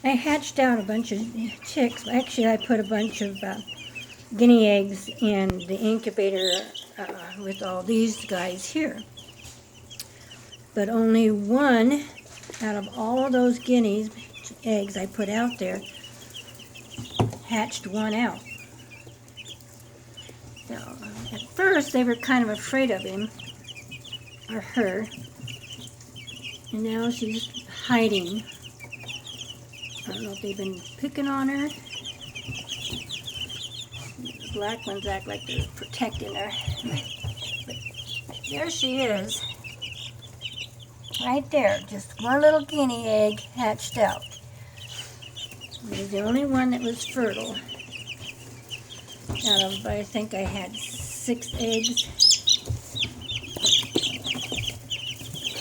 I hatched out a bunch of chicks. Actually, I put a bunch of guinea eggs in the incubator with all these guys here. But only one out of all of those guinea eggs I put out there hatched one out. So at first they were kind of afraid of him or her, and now she's hiding. I don't know if they've been picking on her. The black ones act like they're protecting her. But there she is. Right there. Just one little guinea egg hatched out. It was the only one that was fertile. Out of, I think I had 6 eggs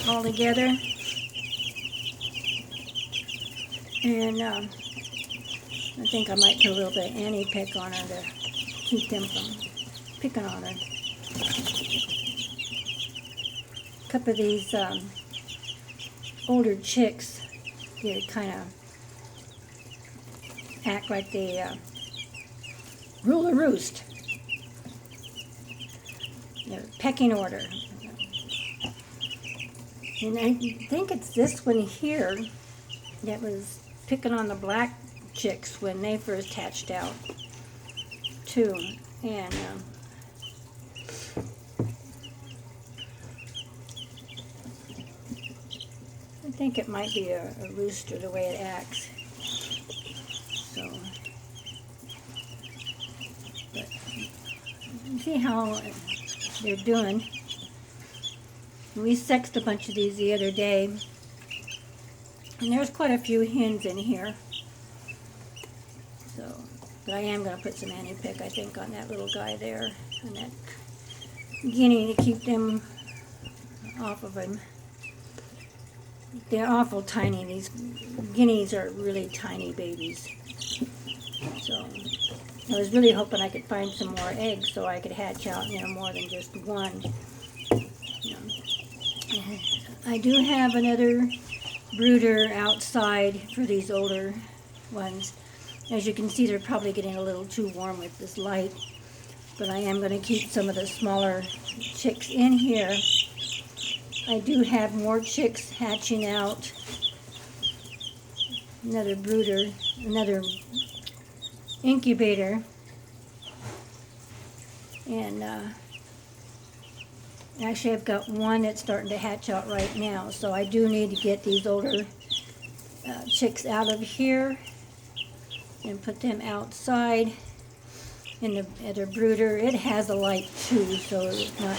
altogether. And I think I might put a little bit of anti-pick on her to keep them from picking on her. A couple of these older chicks, they kind of act like they rule the roost. They're pecking order. And I think it's this one here that was picking on the black chicks when they first hatched out too. And I think it might be a rooster the way it acts. So, but see how they're doing. We sexed a bunch of these the other day, and there's quite a few hens in here. So, but I am going to put some anti-pick, I think, on that little guy there, and that guinea to keep them off of him. They're awful tiny. These guineas are really tiny babies. So I was really hoping I could find some more eggs so I could hatch out, more than just one. I do have another brooder outside for these older ones. As you can see, they're probably getting a little too warm with this light. But I am going to keep some of the smaller chicks in here. I do have more chicks hatching out. Another brooder, another incubator. And actually I've got one that's starting to hatch out right now. So I do need to get these older chicks out of here and put them outside in the other brooder. It has a light too, so it's not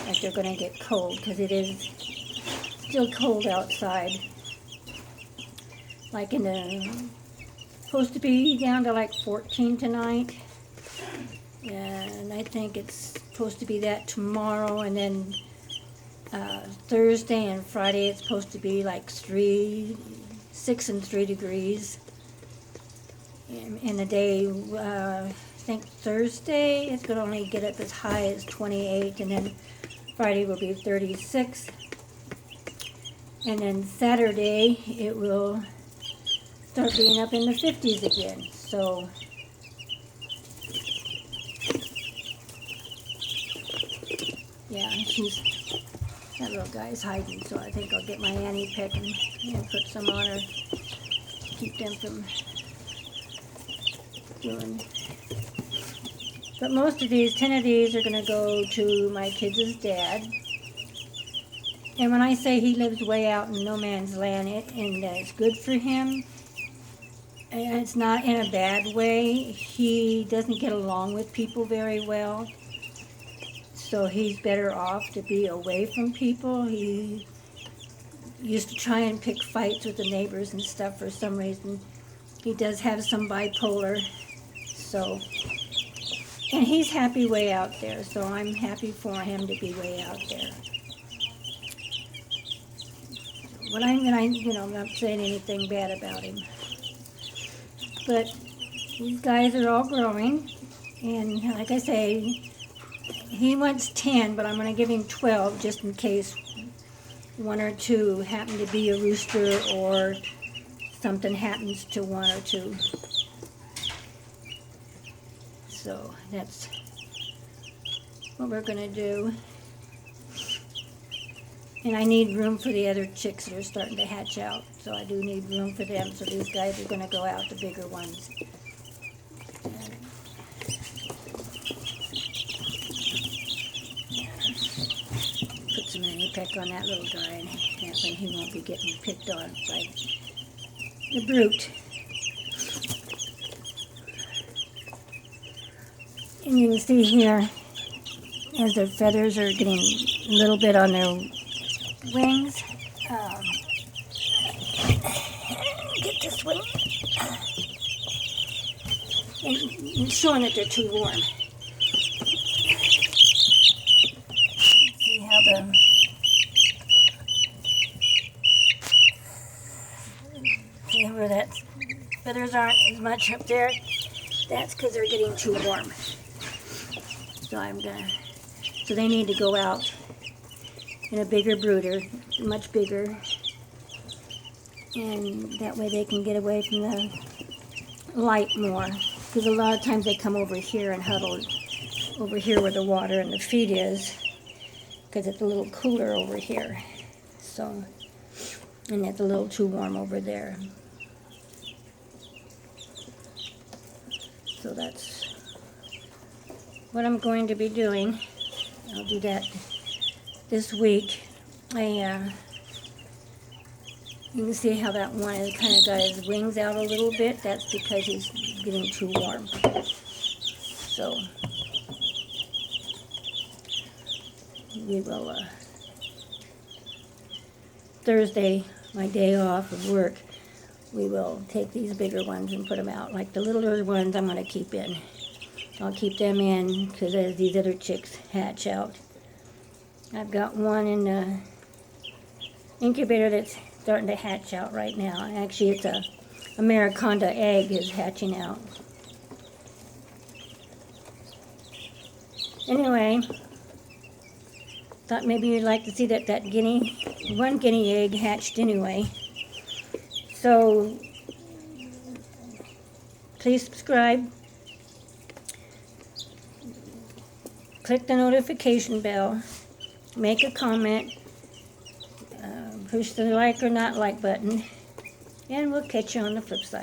like they're going to get cold, because it is still cold outside. Like supposed to be down to like 14 tonight, and I think it's supposed to be that tomorrow, and then Thursday and Friday it's supposed to be like 6 and 3 degrees. In the day, I think Thursday it's going to only get up as high as 28, and then Friday will be 36, and then Saturday it will start being up in the 50s again. So yeah, that little guy's hiding, so I think I'll get my anti-pick and put some on her, keep them from doing. But most of these, 10 of these are going to go to my kids' dad. And when I say he lives way out in no man's land, and it's good for him, and it's not in a bad way. He doesn't get along with people very well. So he's better off to be away from people. He used to try and pick fights with the neighbors and stuff for some reason. He does have some bipolar. So, and he's happy way out there, so I'm happy for him to be way out there. But I'm not saying anything bad about him. But these guys are all growing, and like I say, he wants 10, but I'm going to give him 12 just in case one or two happen to be a rooster or something happens to one or two. So that's what we're going to do. And I need room for the other chicks that are starting to hatch out. So I do need room for them. So these guys are going to go out, the bigger ones. Put some honeypeck on that little guy, and that way he won't be getting picked on by the brute. And you can see here, as their feathers are getting a little bit on their wings. Get this one. And showing that they're too warm. See how see where that feathers aren't as much up there? That's because they're getting too warm. So they need to go out in a bigger brooder, much bigger, and that way they can get away from the light more. Because a lot of times they come over here and huddle over here where the water and the feed is, because it's a little cooler over here. So, and it's a little too warm over there. So that's what I'm going to be doing. I'll do that this week. You can see how that one has kind of got his wings out a little bit. That's because he's getting too warm. So we will, Thursday, my day off of work, we will take these bigger ones and put them out. Like the littler ones I'm going to keep in. I'll keep them in because as these other chicks hatch out. I've got one in the incubator that's starting to hatch out right now. Actually, it's a Americanda egg is hatching out. Anyway, thought maybe you'd like to see that one guinea egg hatched anyway. So please subscribe. Click the notification bell. Make a comment. Push the like or not like button. And we'll catch you on the flip side.